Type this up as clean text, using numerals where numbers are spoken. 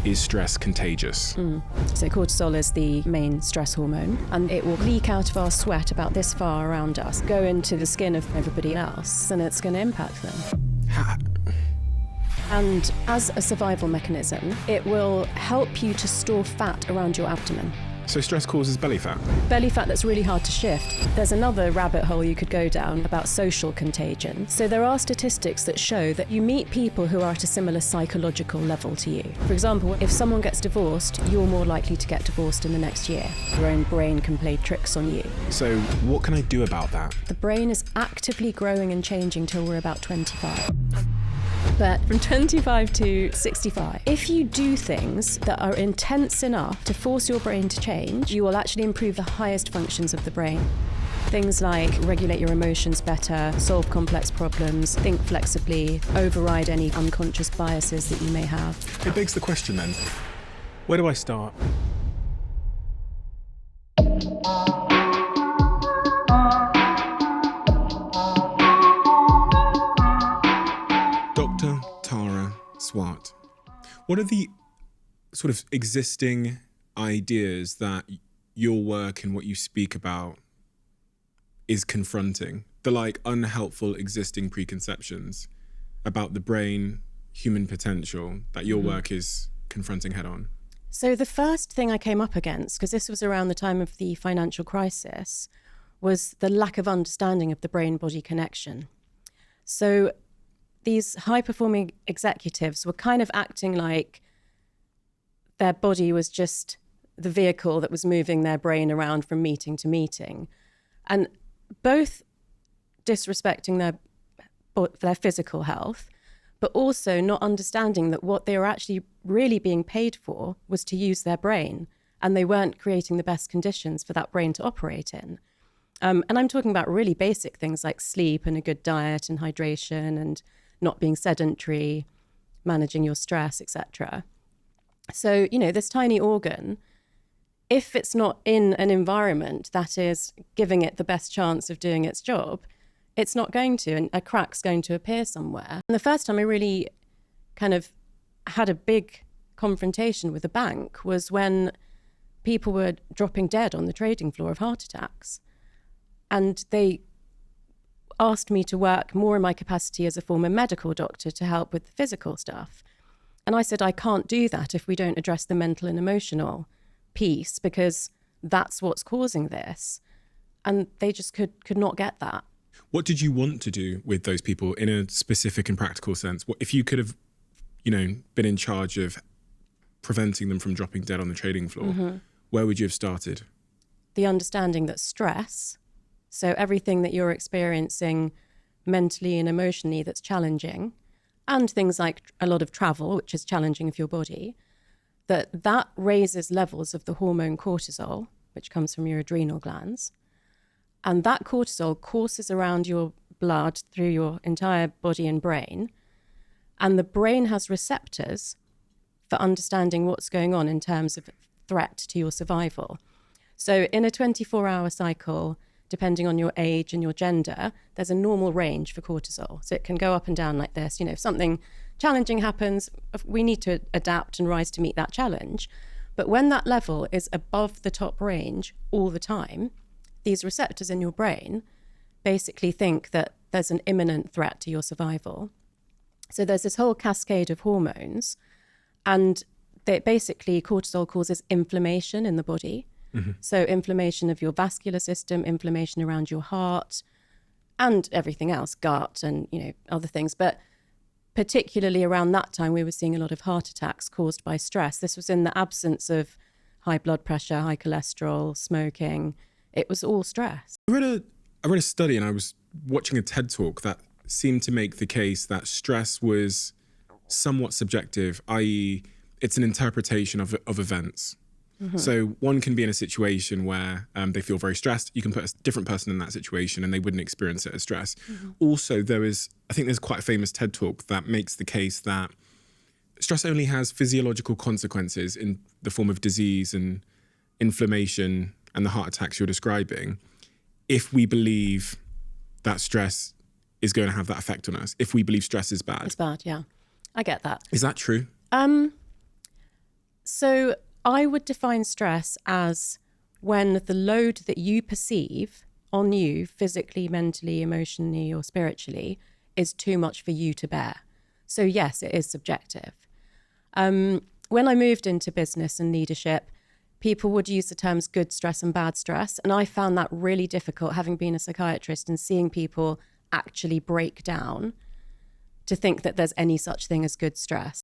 is stress contagious? So cortisol is the main stress hormone, and it will leak out of our sweat about this far around us, go into the skin of everybody else, and it's going to impact them. And as a survival mechanism, it will help you to store fat around your abdomen. So stress causes belly fat? Belly fat that's really hard to shift. There's another rabbit hole you could go down about social contagion. So there are statistics that show that you meet people who are at a similar psychological level to you. For example, if someone gets divorced, you're more likely to get divorced in the next year. Your own brain can play tricks on you. So what can I do about that? The brain is actively growing and changing till we're about 25. But from 25 to 65, if you do things that are intense enough to force your brain to change, you will actually improve the highest functions of the brain. Things like regulate your emotions better, solve complex problems, think flexibly, override any unconscious biases that you may have. It begs the question then, where do I start? Dr. Tara Swart, what are the sort of existing ideas that your work and what you speak about is confronting? The unhelpful existing preconceptions about the brain, human potential that your work is confronting head on? So the first thing I came up against, because this was around the time of the financial crisis, was the lack of understanding of the brain-body connection. So these high-performing executives were kind of acting like their body was just the vehicle that was moving their brain around from meeting to meeting, and both disrespecting their physical health, but also not understanding that what they were actually really being paid for was to use their brain, and they weren't creating the best conditions for that brain to operate in. And I'm talking about really basic things like sleep and a good diet and hydration and not being sedentary, managing your stress, etc. So, this tiny organ, if it's not in an environment that is giving it the best chance of doing its job, it's not going to, and a crack's going to appear somewhere. And the first time I really kind of had a big confrontation with a bank was when people were dropping dead on the trading floor of heart attacks. And they asked me to work more in my capacity as a former medical doctor to help with the physical stuff. And I said, I can't do that if we don't address the mental and emotional piece, because that's what's causing this. And they just could not get that. What did you want to do with those people in a specific and practical sense? What if you could have, been in charge of preventing them from dropping dead on the trading floor, where would you have started? The understanding that stress, so everything that you're experiencing mentally and emotionally that's challenging, and things like a lot of travel, which is challenging for your body, that raises levels of the hormone cortisol, which comes from your adrenal glands. And that cortisol courses around your blood through your entire body and brain. And the brain has receptors for understanding what's going on in terms of threat to your survival. So in a 24-hour cycle, depending on your age and your gender, there's a normal range for cortisol. So it can go up and down like this. If something challenging happens, we need to adapt and rise to meet that challenge. But when that level is above the top range all the time, these receptors in your brain basically think that there's an imminent threat to your survival. So there's this whole cascade of hormones, and basically cortisol causes inflammation in the body. So inflammation of your vascular system, inflammation around your heart, and everything else, gut and other things. But particularly around that time, we were seeing a lot of heart attacks caused by stress. This was in the absence of high blood pressure, high cholesterol, smoking. It was all stress. I read a study, and I was watching a TED talk that seemed to make the case that stress was somewhat subjective, i.e. it's an interpretation of events. So one can be in a situation where they feel very stressed. You can put a different person in that situation and they wouldn't experience it as stress. Also, I think there's quite a famous TED talk that makes the case that stress only has physiological consequences in the form of disease and inflammation and the heart attacks you're describing, if we believe that stress is going to have that effect on us, if we believe stress is bad. It's bad, yeah. I get that. Is that true? So I would define stress as when the load that you perceive on you physically, mentally, emotionally, or spiritually is too much for you to bear. So yes, it is subjective. When I moved into business and leadership, people would use the terms good stress and bad stress. And I found that really difficult, having been a psychiatrist and seeing people actually break down, to think that there's any such thing as good stress.